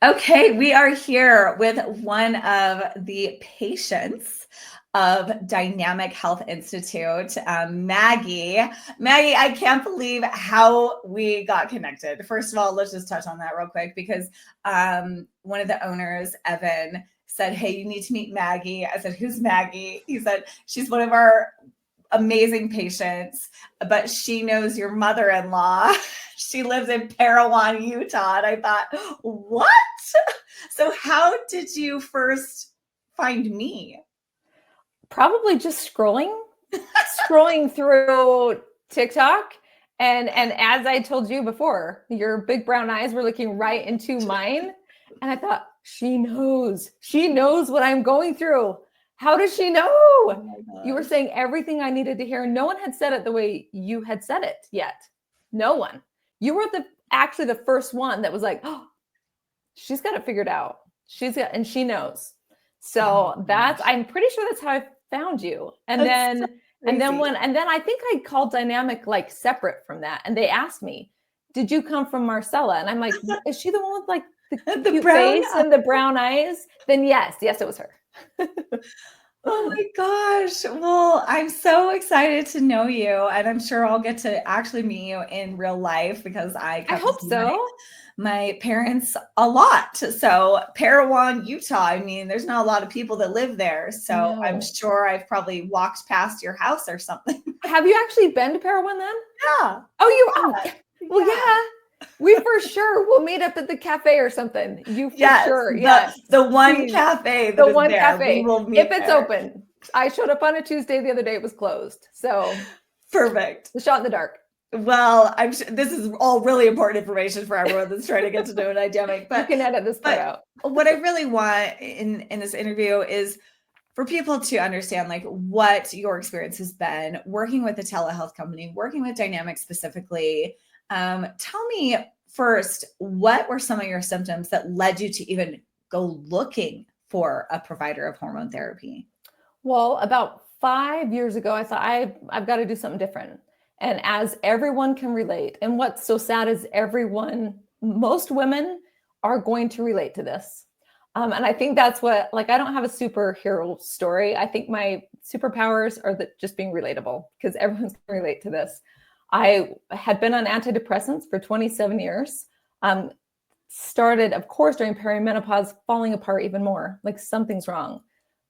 Okay, we are here with one of the patients of Dynamic Health Institute, Maggie. Maggie, I can't believe how we got connected. First of all, let's just touch on that real quick because one of the owners, Evan, said, "Hey, you need to meet Maggie." I said, "Who's Maggie?" He said, "She's one of our amazing patients, but she knows your mother-in-law." She lives in Parowan, Utah. And I thought, what? So how did you first find me? Probably just scrolling through TikTok. And as I told you before, your big brown eyes were looking right into mine. And I thought, she knows what I'm going through. How does she know? Oh you were saying everything I needed to hear. No one had said it the way you had said it yet. No one. You were actually the first one that was like, oh, she's got it figured out. And she knows. So I'm pretty sure that's how I found you. And then I think I called Dynamic like separate from that. And they asked me, did you come from Marcella? And I'm like, is she the one with like the cute face and the brown eyes? Then yes, it was her. Oh my gosh. Well, I'm so excited to know you. And I'm sure I'll get to actually meet you in real life because I hope so. My parents a lot. So Parowan, Utah. I mean, there's not a lot of people that live there. So no. I'm sure I've probably walked past your house or something. Have you actually been to Parowan then? Yeah. Well, yeah. We for sure will meet up at the cafe or something. You for sure. Yes. The one cafe. The one cafe. If it's open. I showed up on a Tuesday the other day. It was closed. So perfect. The shot in the dark. Well, I'm sure this is all really important information for everyone that's trying to get to know Dynamic. But you can edit this part out. What I really want in this interview is for people to understand like what your experience has been working with a telehealth company, working with Dynamic specifically. Tell me first, what were some of your symptoms that led you to even go looking for a provider of hormone therapy? Well, about 5 years ago, I thought I've got to do something different. And as everyone can relate, and what's so sad is most women are going to relate to this. And I think that's what, like, I don't have a superhero story. I think my superpowers are just being relatable because everyone's going to relate to this. I had been on antidepressants for 27 years. Started, of course, during perimenopause, falling apart even more, like something's wrong.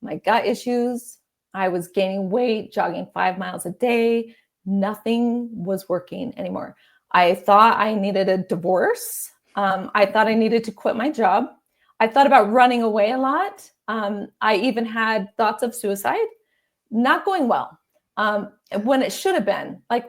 My gut issues, I was gaining weight, jogging 5 miles a day. Nothing was working anymore. I thought I needed a divorce. I thought I needed to quit my job. I thought about running away a lot. I even had thoughts of suicide, not going well. When it should have been. Like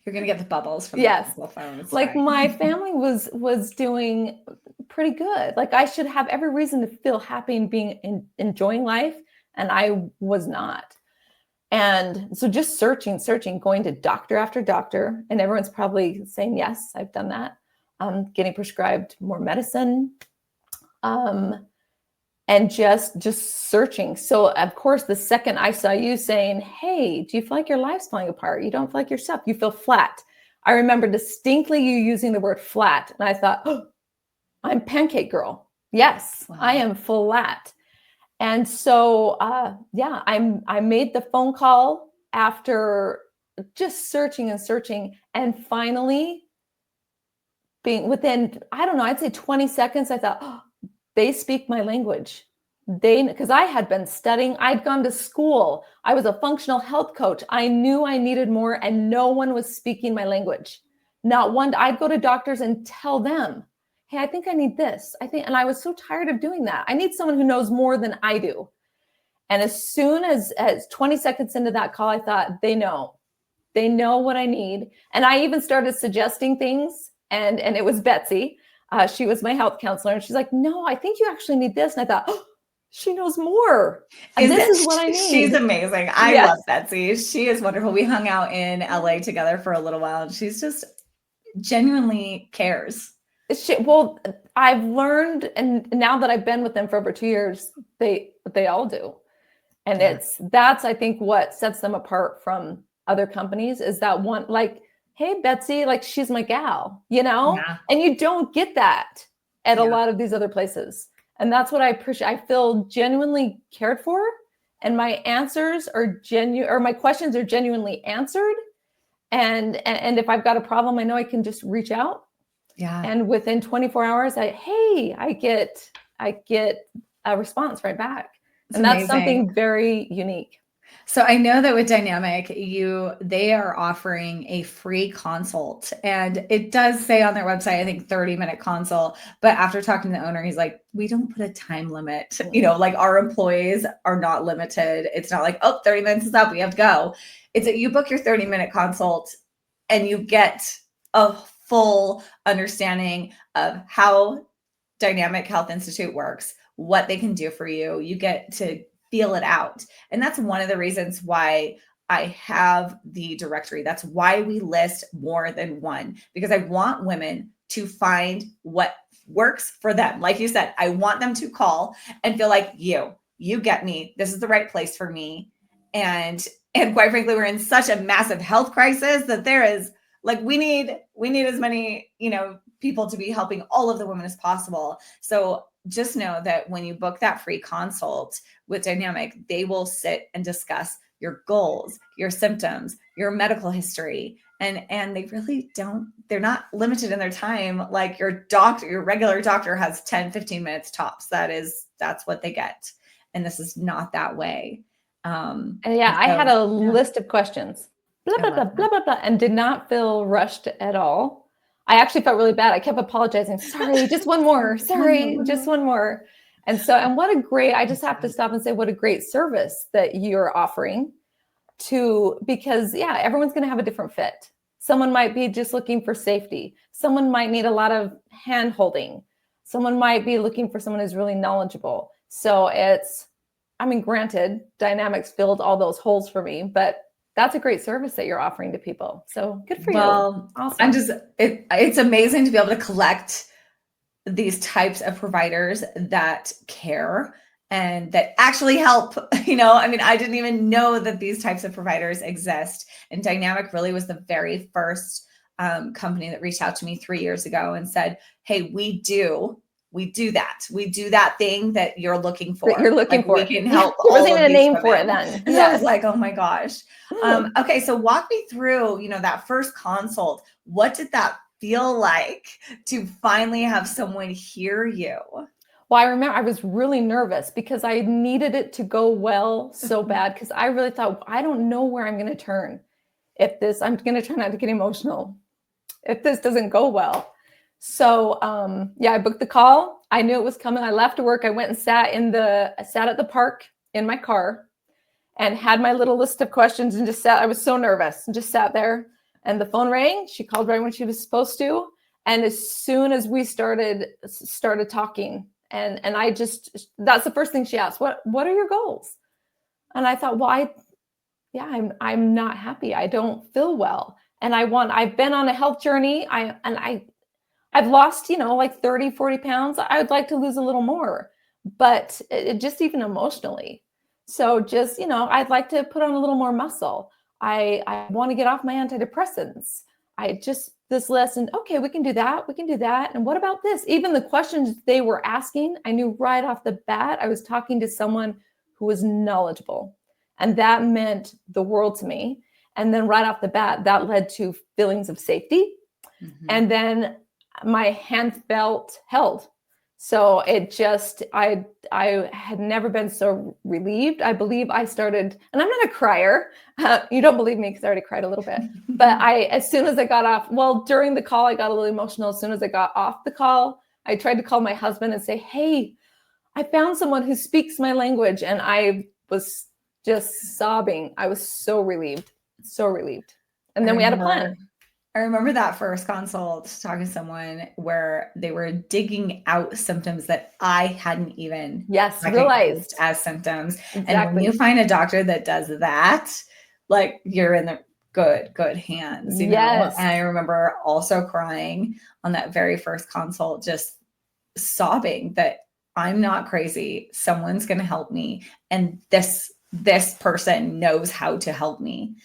you're going to get the bubbles from the phone. Like my family was doing pretty good. Like I should have every reason to feel happy and enjoying life. And I was not. And so just searching, going to doctor after doctor. And everyone's probably saying, yes, I've done that. Getting prescribed more medicine. And just searching. So of course, the second I saw you saying, hey, do you feel like your life's falling apart? You don't feel like yourself. You feel flat. I remember distinctly you using the word flat. And I thought, oh, I'm pancake girl. Yes, wow. I am flat. And so, I made the phone call after just searching and finally being within, I don't know, I'd say 20 seconds, I thought, oh, they speak my language. Because I had been studying, I'd gone to school. I was a functional health coach. I knew I needed more and no one was speaking my language. Not one, I'd go to doctors and tell them, hey, I think I need this. And I was so tired of doing that. I need someone who knows more than I do. And as soon as 20 seconds into that call, I thought, they know what I need. And I even started suggesting things. And it was Betsy. She was my health counselor. And she's like, no, I think you actually need this. And I thought, oh, she knows more. And this is what I need. She's amazing. I love Betsy. She is wonderful. We hung out in LA together for a little while. And she's just genuinely cares. Well, I've learned, and now that I've been with them for over 2 years, they all do. And that's, I think, what sets them apart from other companies is that one, like, hey, Betsy, like she's my gal, you know, and you don't get that at a lot of these other places. And that's what I appreciate. I feel genuinely cared for, and my answers are my questions are genuinely answered. And if I've got a problem, I know I can just reach out. Yeah. And within 24 hours, I get a response right back. And that's something very unique. So I know that with Dynamic, they are offering a free consult, and it does say on their website, I think 30-minute consult, but after talking to the owner, he's like, we don't put a time limit. Like our employees are not limited. It's not like, 30 minutes is up, we have to go. It's that you book your 30-minute consult and you get a full understanding of how Dynamic Health Institute works, what they can do for you. You get to feel it out. And that's one of the reasons why I have the directory. That's why we list more than one, because I want women to find what works for them. Like you said, I want them to call and feel like you get me. This is the right place for me. And quite frankly, we're in such a massive health crisis that there is we need as many, people to be helping all of the women as possible. So just know that when you book that free consult with Dynamic, they will sit and discuss your goals, your symptoms, your medical history. And they really they're not limited in their time. Like your regular doctor has 10, 15 minutes tops. That's what they get. And this is not that way. I had a list of questions, blah, blah, blah, blah, blah, blah, and did not feel rushed at all. I actually felt really bad. I kept apologizing. Sorry, just one more. Sorry, just one more. And I just have to stop and say, what a great service that you're offering because everyone's going to have a different fit. Someone might be just looking for safety. Someone might need a lot of hand holding. Someone might be looking for someone who's really knowledgeable. So granted, Dynamics filled all those holes for me, but that's a great service that you're offering to people. So good for you. Well, awesome. It's amazing to be able to collect these types of providers that care and that actually help. I didn't even know that these types of providers exist. And Dynamic really was the very first company that reached out to me 3 years ago and said, hey, we do that. We do that thing that you're looking for. We can help. There wasn't even a name for it then. So I was like, oh my gosh. Okay. So walk me through, that first consult. What did that feel like to finally have someone hear you? Well, I remember I was really nervous because I needed it to go well so bad, because I really thought, I don't know where I'm going to turn. I'm going to try not to get emotional if this doesn't go well. So, I booked the call. I knew it was coming. I left work. I went and sat at the park in my car and had my little list of questions and just sat. I was so nervous and just sat there, and the phone rang. She called right when she was supposed to. And as soon as we started talking, and that's the first thing she asked, what are your goals? And I thought, well, I'm not happy. I don't feel well. And I've been on a health journey. I've lost, 30, 40 pounds. I would like to lose a little more, but just even emotionally. So just, I'd like to put on a little more muscle. I want to get off my antidepressants. This lesson, okay, we can do that. We can do that. And what about this? Even the questions they were asking, I knew right off the bat, I was talking to someone who was knowledgeable. And that meant the world to me. And then right off the bat, that led to feelings of safety. Mm-hmm. And then my hand felt held. So I had never been so relieved. I believe I started, and I'm not a crier. You don't believe me because I already cried a little bit. But as soon as I got off, during the call, I got a little emotional. As soon as I got off the call, I tried to call my husband and say, hey, I found someone who speaks my language. And I was just sobbing. I was so relieved. And then we had a plan. I remember that first consult talking to someone where they were digging out symptoms that I hadn't even realized as symptoms. Exactly. And when you find a doctor that does that, you're in the good hands. Yes. And I remember also crying on that very first consult, just sobbing that I'm not crazy. Someone's going to help me. And this person knows how to help me.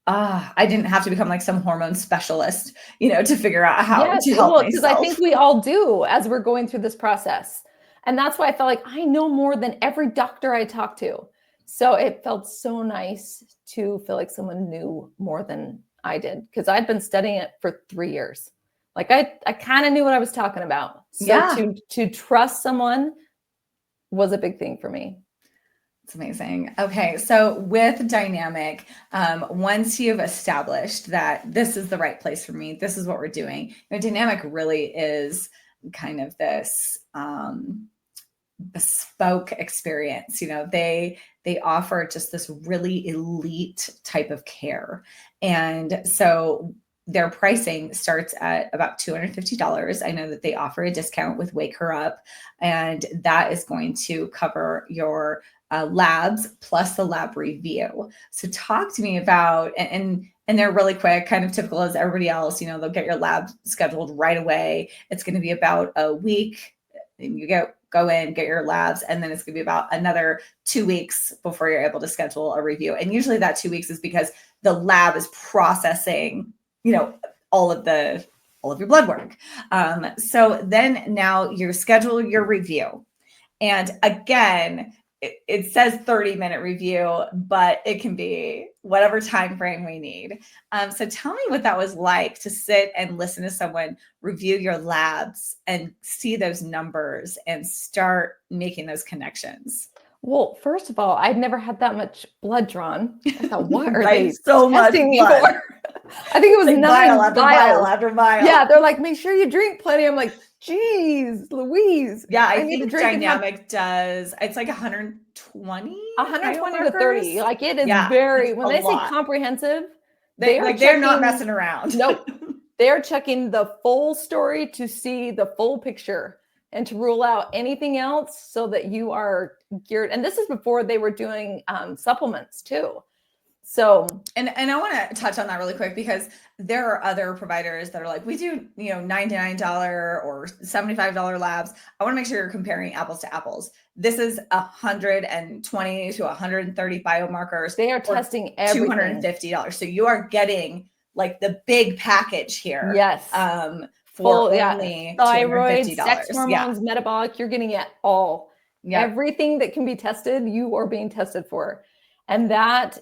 I didn't have to become like some hormone specialist, to figure out how Yes, to help well, because I myself. think we all do as we're going through this process. And that's why I felt like I know more than every doctor I talk to. So it felt so nice to feel like someone knew more than I did, because I'd been studying it for 3 years. Like I kind of knew what I was talking about. So Yeah. to trust someone was a big thing for me. It's amazing. Okay, so with dynamic, once you've established that this is the right place for me, this is what we're doing. Dynamic really is kind of this bespoke experience. They offer just this really elite type of care, and so their pricing starts at about $250. I know that they offer a discount with Wake Her Up, and that is going to cover your labs plus the lab review. So talk to me about, and they're really quick, kind of typical as everybody else. They'll get your lab scheduled right away. It's going to be about a week, and you go in, get your labs, and then it's going to be about another 2 weeks before you're able to schedule a review. And usually that 2 weeks is because the lab is processing, all of your blood work. So then now you schedule your review. And again, it says 30-minute review, but it can be whatever time frame we need. So tell me what that was like to sit and listen to someone review your labs and see those numbers and start making those connections. Well, first of all, I'd never had that much blood drawn. I thought, what are Right? they So much testing me blood. for? I think it was Like 9 vial after vial after vial. Yeah, they're like, make sure you drink plenty. I'm like, geez, Louise. Yeah, I need to think drink Dynamic does, it's like 120 to 30. Like it is very, when they say comprehensive, they're not messing around. Nope. They're checking the full story to see the full picture and to rule out anything else so that you are geared. And this is before they were doing supplements too. So, and I want to touch on that really quick, because there are other providers that are like, we do, $99 or $75 labs. I want to make sure you're comparing apples to apples. This is 120 to 130 biomarkers. They are testing everything. $250. So you are getting like the big package here. Yes. For only thyroid, $250. sex hormones, metabolic, you're getting it all. Yep. Everything that can be tested, you are being tested for. And that's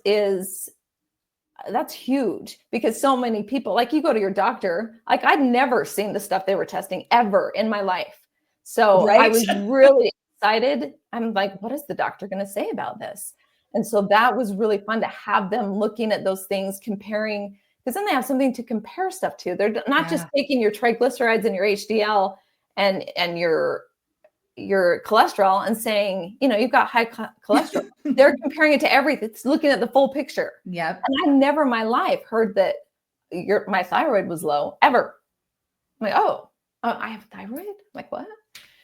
huge, because so many people, like you go to your doctor, like I'd never seen the stuff they were testing ever in my life. So I was really excited. I'm like, what is the doctor going to say about this? And so that was really fun to have them looking at those things, comparing, because then they have something to compare stuff to. They're not just taking your triglycerides and your HDL and your cholesterol and saying, you've got high cholesterol. They're comparing it to everything. It's looking at the full picture. Yep. And I never in my life heard that my thyroid was low ever. I'm like, I have thyroid? I'm like, what?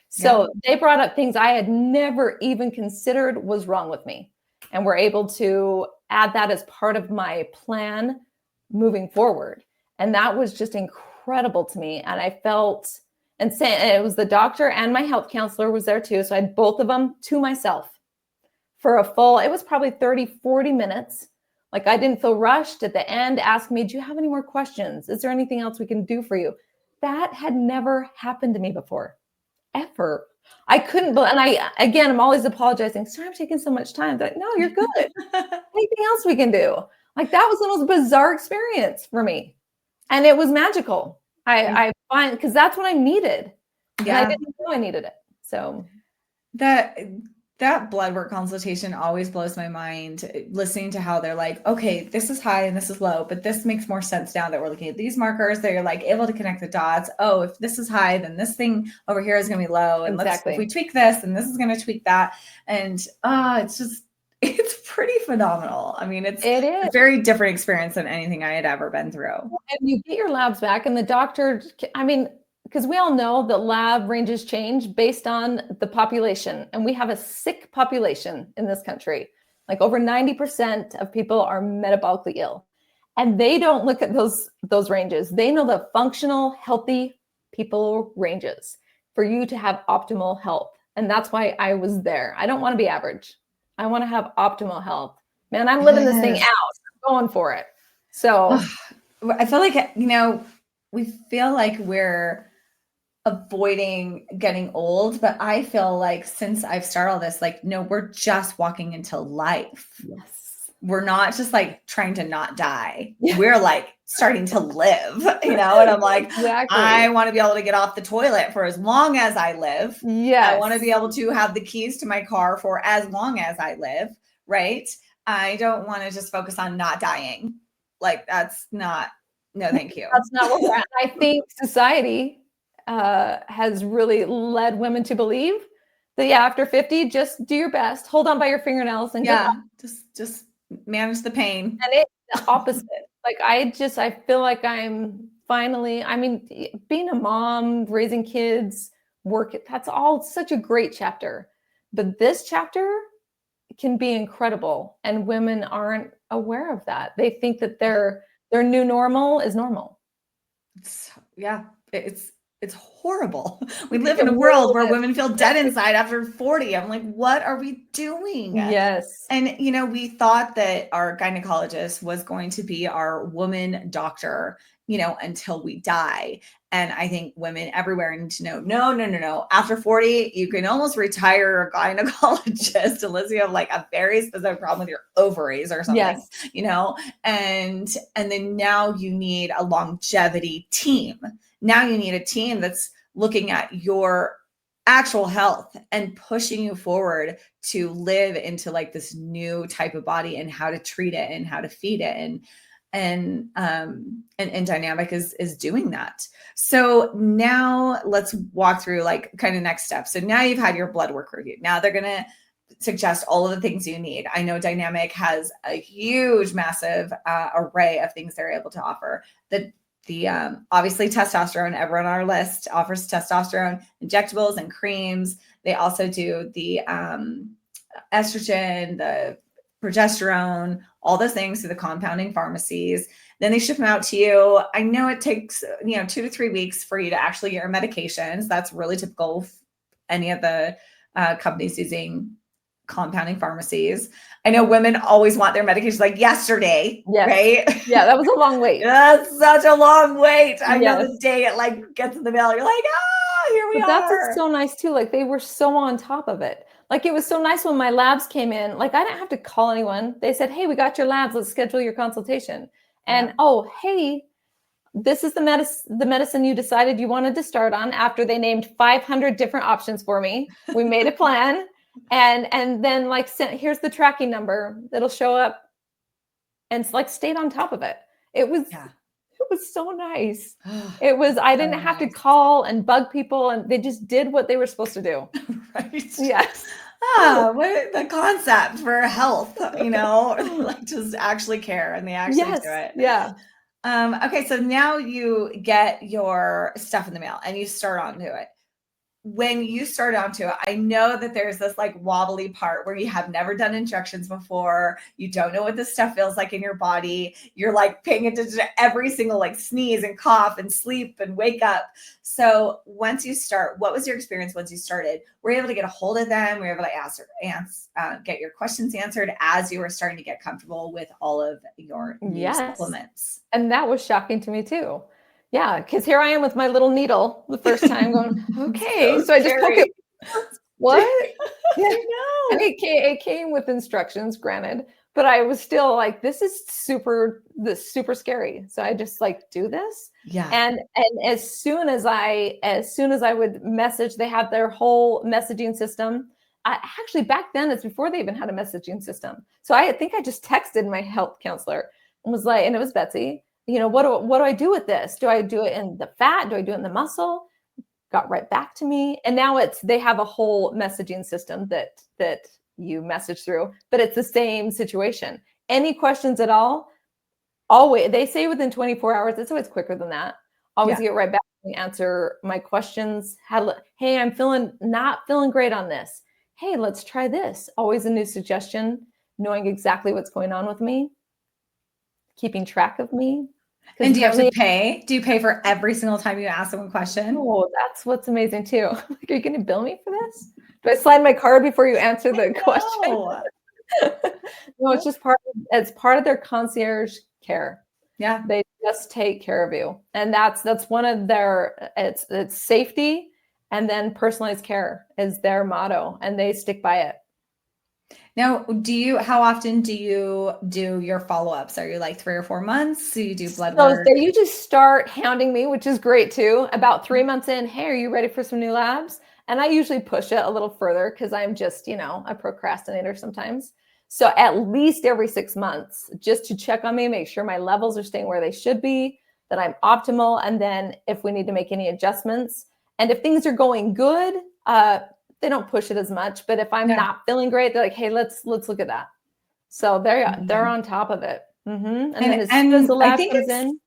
So they brought up things I had never even considered was wrong with me, and were able to add that as part of my plan moving forward. And that was just incredible to me. And I felt, and it was the doctor and my health counselor was there too. So I had both of them to myself for a full, it was probably 30, 40 minutes. Like I didn't feel rushed at the end, asked me, do you have any more questions? Is there anything else we can do for you? That had never happened to me before, ever. I couldn't, and I'm always apologizing. Sorry, I'm taking so much time. They're like, no, you're good. Anything else we can do? Like that was the most bizarre experience for me. And it was magical. I find, because that's what I needed. Yeah. And I didn't know I needed it. So that blood work consultation always blows my mind, listening to how they're like, okay, this is high and this is low, but this makes more sense now that we're looking at these markers. They're like able to connect the dots. Oh, if this is high, then this thing over here is going to be low. And if we tweak this, and this is going to tweak that. And it's pretty phenomenal. I mean, it is a very different experience than anything I had ever been through. And you get your labs back, and the doctor, because we all know that lab ranges change based on the population. And we have a sick population in this country. Like over 90% of people are metabolically ill. And they don't look at those ranges. They know the functional, healthy people ranges for you to have optimal health. And that's why I was there. I don't want to be average. I want to have optimal health. Man, I'm living this thing out. I'm going for it. So I feel like, we feel like we're avoiding getting old, but I feel like since I've started all this, like, no, we're just walking into life. yes. We're not just like trying to not die. We're like starting to live, and I'm like, Exactly. I want to be able to get off the toilet for as long as I live. Yes. I want to be able to have the keys to my car for as long as I live, right? I don't want to just focus on not dying. Like, that's not, no, thank you. That's not what we're at. I think society has really led women to believe that, after 50, just do your best, hold on by your fingernails, and just manage the pain. And it's the opposite. Like, I feel like I'm finally, being a mom, raising kids, work, that's all such a great chapter. But this chapter can be incredible. And women aren't aware of that. They think that their new normal is normal. It's horrible. We live in a world where women feel dead inside after 40. I'm like, what are we doing? Yes. And, we thought that our gynecologist was going to be our woman doctor, until we die. And I think women everywhere need to know, no. After 40, you can almost retire a gynecologist unless you have like a very specific problem with your ovaries or something, and then now you need a longevity team. Now you need a team that's looking at your actual health and pushing you forward to live into like this new type of body and how to treat it and how to feed it. And Dynamic is doing that. So now let's walk through like kind of next steps. So now you've had your blood work reviewed. Now they're going to suggest all of the things you need. I know Dynamic has a huge, massive array of things they're able to offer. The obviously testosterone, everyone on our list offers testosterone injectables and creams. They also do the estrogen, the progesterone, all those things through the compounding pharmacies. Then they ship them out to you. I know it takes 2 to 3 weeks for you to actually get your medications. That's really typical of any of the companies using compounding pharmacies. I know women always want their medications like yesterday, right? Yeah, that was a long wait. That's such a long wait. I know the day it like gets in the mail, you're like, here we are. That's so nice too. Like, they were so on top of it. Like, it was so nice when my labs came in. Like, I didn't have to call anyone. They said, hey, we got your labs. Let's schedule your consultation. And hey, this is the medicine you decided you wanted to start on, after they named 500 different options for me. We made a plan. And then like here's the tracking number that'll show up, and like stayed on top of it. It was so nice. I didn't have to call and bug people, and they just did what they were supposed to do. Right. Yes. What the concept for health, like just actually care, and they actually do it. Yeah. Okay. So now you get your stuff in the mail and you start onto it. When you start onto it, I know that there's this like wobbly part where you have never done injections before. You don't know what this stuff feels like in your body. You're like paying attention to every single like sneeze and cough and sleep and wake up. So once you start, what was your experience once you started? Were you able to get a hold of them? Were you able to get your questions answered as you were starting to get comfortable with all of your new supplements? And that was shocking to me too. Yeah, because here I am with my little needle the first time going, okay. So I just poke it. What? I know. And it came with instructions, granted, but I was still like, this is super scary. So I just like, do this. Yeah. And as soon as I would message, they had their whole messaging system. Actually, back then, it's before they even had a messaging system. So I think I just texted my health counselor and was like, and it was Betsy. What do I do with this? Do I do it in the fat? Do I do it in the muscle? Got right back to me. And now they have a whole messaging system that you message through, but it's the same situation. Any questions at all? Always, they say within 24 hours. It's always quicker than that. Always get right back and answer my questions. Hey, I'm not feeling great on this. Hey, let's try this. Always a new suggestion, knowing exactly what's going on with me, keeping track of me. And do you have to pay? Do you pay for every single time you ask someone a question? Oh, that's what's amazing too. Are you going to bill me for this? Do I slide my card before you answer the question? No, it's just part of their concierge care. Yeah. They just take care of you. And that's one of their, it's safety, and then personalized care is their motto, and they stick by it. Now, how often do you do your follow-ups? Are you like 3 or 4 months? Do you do blood work? They usually start hounding me, which is great too. About 3 months in, hey, are you ready for some new labs? And I usually push it a little further because I'm just, a procrastinator sometimes. So at least every 6 months, just to check on me, make sure my levels are staying where they should be, that I'm optimal. And then if we need to make any adjustments, and if things are going good, they don't push it as much. But if I'm not feeling great, they're like, hey, let's look at that. So they're on top of it. And then as soon as the lab comes in.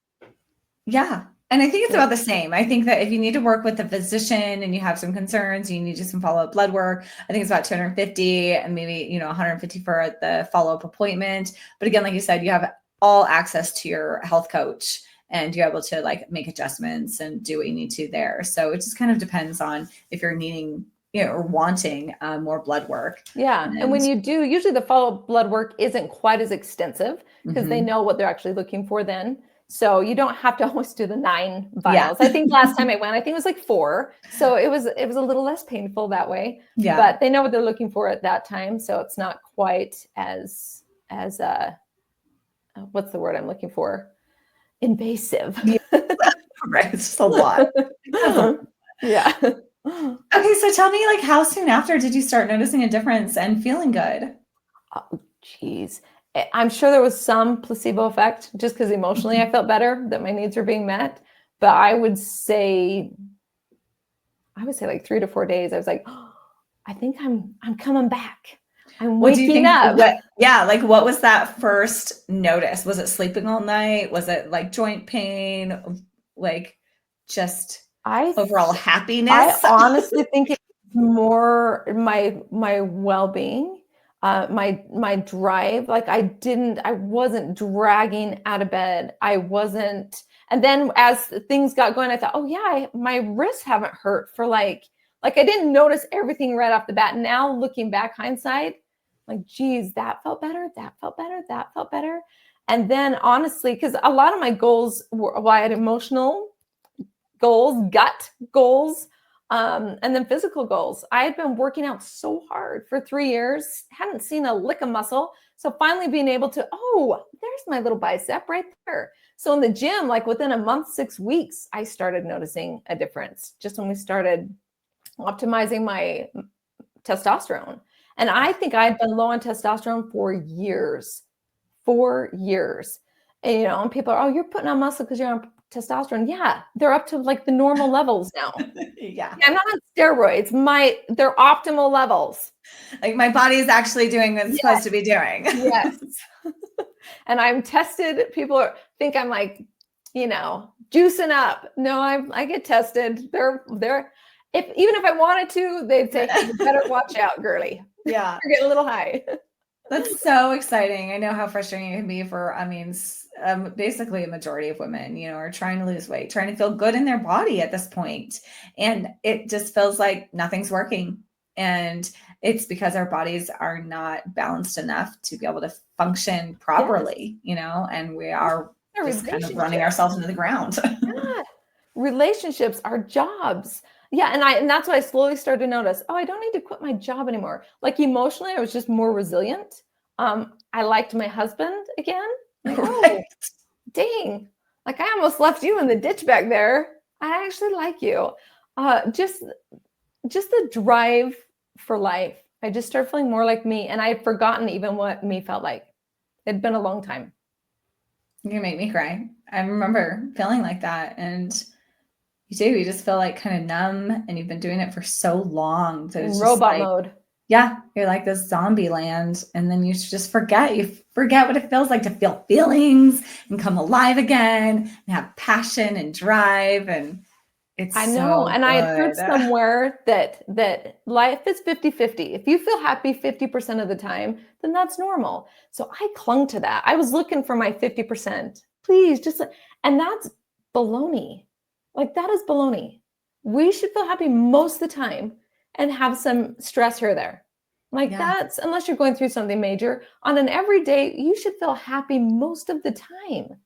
Yeah. And I think it's about the same. I think that if you need to work with a physician and you have some concerns, you need to do some follow-up blood work. I think it's about $250 and maybe, $150 for the follow-up appointment. But again, like you said, you have all access to your health coach and you're able to like make adjustments and do what you need to there. So it just kind of depends on if you're needing, or wanting more blood work. Yeah. And when you do, usually the follow-up blood work isn't quite as extensive because they know what they're actually looking for then. So you don't have to always do the 9 vials. Yeah. I think last time I went, I think it was like 4. So it was a little less painful that way. Yeah. But they know what they're looking for at that time. So it's not quite as what's the word I'm looking for? Invasive. Yeah. Right. It's just a lot. Yeah. Okay. So tell me, like, how soon after did you start noticing a difference and feeling good? Oh, geez. I'm sure there was some placebo effect just because emotionally I felt better that my needs were being met. But I would say like 3 to 4 days. I was like, oh, I think I'm coming back. I'm waking up. What was that first notice? Was it sleeping all night? Was it like joint pain? Like just overall happiness? I honestly think it's more my well-being. My drive, like I wasn't dragging out of bed. And then as things got going, I thought, oh yeah, my wrists haven't hurt for like I didn't notice everything right off the bat. Now looking back, hindsight, like, geez, that felt better. That felt better. That felt better. And then honestly, because a lot of my goals were, I had emotional goals, gut goals, and then physical goals. I had been working out so hard for 3 years, hadn't seen a lick of muscle. So finally being able to, oh, there's my little bicep right there. So in the gym, like within a month, 6 weeks, I started noticing a difference just when we started optimizing my testosterone. And I think I had been low on testosterone for years. 4 years. And, and people are, oh, you're putting on muscle because you're on testosterone. Yeah, they're up to like the normal levels now. Yeah, I'm not on steroids. They're optimal levels. Like my body is actually doing what it's supposed to be doing. Yes. And I'm tested. People think I'm like, juicing up. No, I get tested. They're even if I wanted to, they'd say, hey, you better watch out, girly. Yeah, you're getting a little high. That's so exciting. I know how frustrating it can be for, basically a majority of women, are trying to lose weight, trying to feel good in their body at this point. And it just feels like nothing's working. And it's because our bodies are not balanced enough to be able to function properly, and we are just kind of running ourselves into the ground. Yeah. Relationships are jobs. Yeah. And that's what I slowly started to notice. Oh, I don't need to quit my job anymore. Like emotionally, I was just more resilient. I liked my husband again. Like, right. Oh, dang. Like I almost left you in the ditch back there. I actually like you. Just the drive for life. I just started feeling more like me. And I had forgotten even what me felt like. It'd been a long time. You make me cry. I remember feeling like that. And you just feel like kind of numb, and you've been doing it for so long. So it's robot mode. Yeah. You're like this zombie land. And then you just forget. You forget what it feels like to feel feelings and come alive again and have passion and drive. And I know. And I had heard somewhere that life is 50-50. If you feel happy 50% of the time, then that's normal. So I clung to that. I was looking for my 50%. Please and that's baloney. Like that is baloney. We should feel happy most of the time and have some stress here or there. Like that's, unless you're going through something major, on an everyday, you should feel happy most of the time.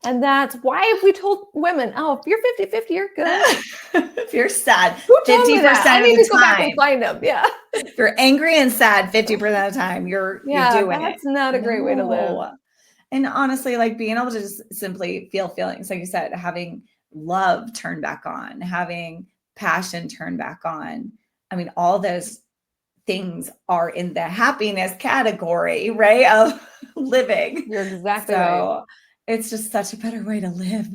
And that's why if we told women, oh, if you're 50-50, you're good. If you're sad, Who told me 50% that? I of need the to go back and time. find them. Yeah. If you're angry and sad 50% of the time, you're doing it. That's not a great way to live. No. And honestly, like being able to just simply feel feelings, like you said, having love turn back on, having passion turn back on. I mean, all those things are in the happiness category, right? Of living. You're exactly right. It's just such a better way to live.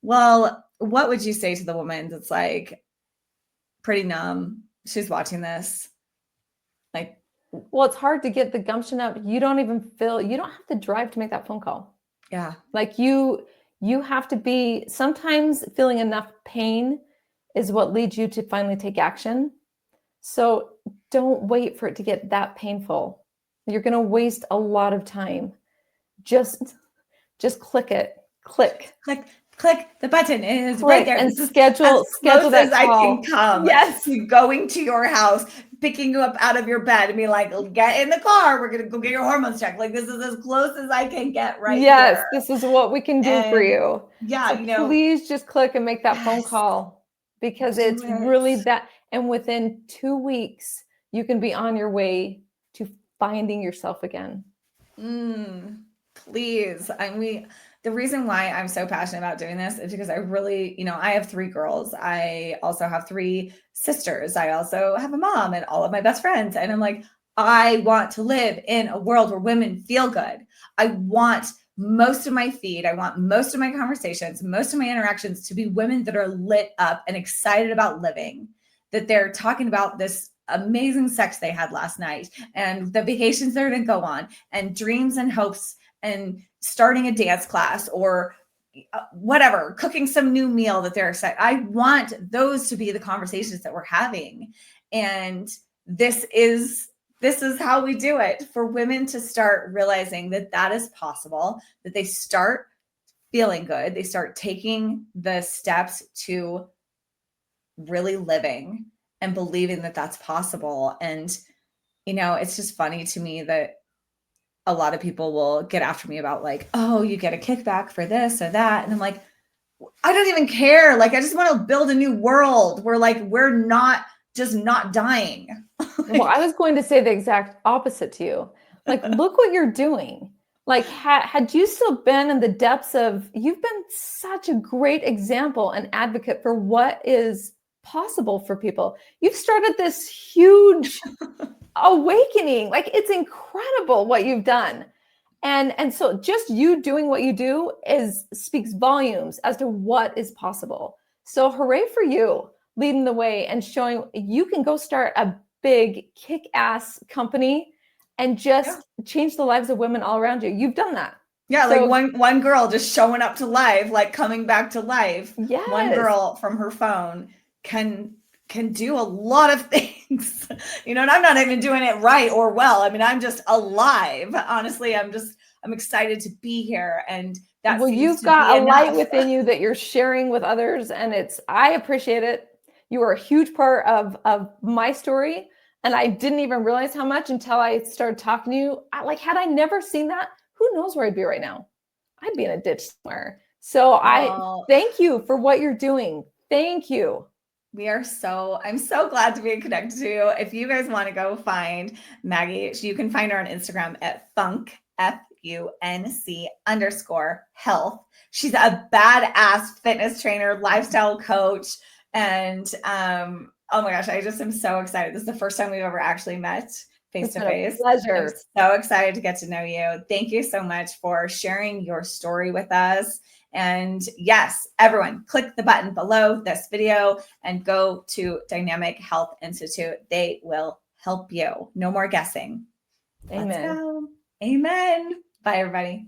Well, what would you say to the woman that's like pretty numb? She's watching this. Like, well, it's hard to get the gumption up. You don't have to drive to make that phone call. yeah. Like you have to be, sometimes feeling enough pain is what leads you to finally take action. So don't wait for it to get that painful. You're going to waste a lot of time. Just click it. Click. The button is right there. And schedule that call. I can come. Yes. To going to your house, picking you up out of your bed and be like, get in the car. We're going to go get your hormones checked. Like, this is as close as I can get right Yes, here. this is what we can do for you. Yeah, so please just click and make that phone call, because it's really that. And within 2 weeks, you can be on your way to finding yourself again. Please. The reason why I'm so passionate about doing this is because I really, I have 3 girls. I also have 3 sisters. I also have a mom and all of my best friends. And I'm like, I want to live in a world where women feel good. I want most of my feed, I want most of my conversations, most of my interactions to be women that are lit up and excited about living, that they're talking about this amazing sex they had last night and the vacations they're going to go on and dreams and hopes and starting a dance class or whatever, cooking some new meal that they're excited. I want those to be the conversations that we're having. And this is how we do it, for women to start realizing that that is possible, that they start feeling good. They start taking the steps to really living and believing that that's possible. And, it's just funny to me that a lot of people will get after me about like, oh, you get a kickback for this or that. And I'm like, I don't even care. Like, I just want to build a new world where like, we're not dying. Well, I was going to say the exact opposite to you. Like, look what you're doing. Like, had you still been in the depths of, you've been such a great example and advocate for what is possible for people. You've started this huge awakening. Like, it's incredible what you've done. And so just you doing what you do speaks volumes as to what is possible. So hooray for you, leading the way and showing you can go start a big kick-ass company and just change the lives of women all around you. You've done that. Yeah, so, like one girl just showing up to life, like coming back to life. Yes. One girl from her phone can do a lot of things, and I'm not even doing it right or well. I mean, I'm just alive. Honestly, I'm excited to be here. And that, well, you've got a light within you that you're sharing with others. And I appreciate it. You are a huge part of my story. And I didn't even realize how much until I started talking to you. Had I never seen that, who knows where I'd be right now? I'd be in a ditch somewhere. So I thank you for what you're doing. Thank you. I'm so glad to be connected to you. If you guys want to go find Maggie, you can find her on Instagram at Func, FUNC_health. She's a badass fitness trainer, lifestyle coach. And, oh my gosh, I just am so excited. This is the first time we've ever actually met face to face. Pleasure. I'm so excited to get to know you. Thank you so much for sharing your story with us. And yes, everyone, click the button below this video and go to Dynamic Health Institute. They will help you. No more guessing. Amen. Let's go. Amen. Bye, everybody.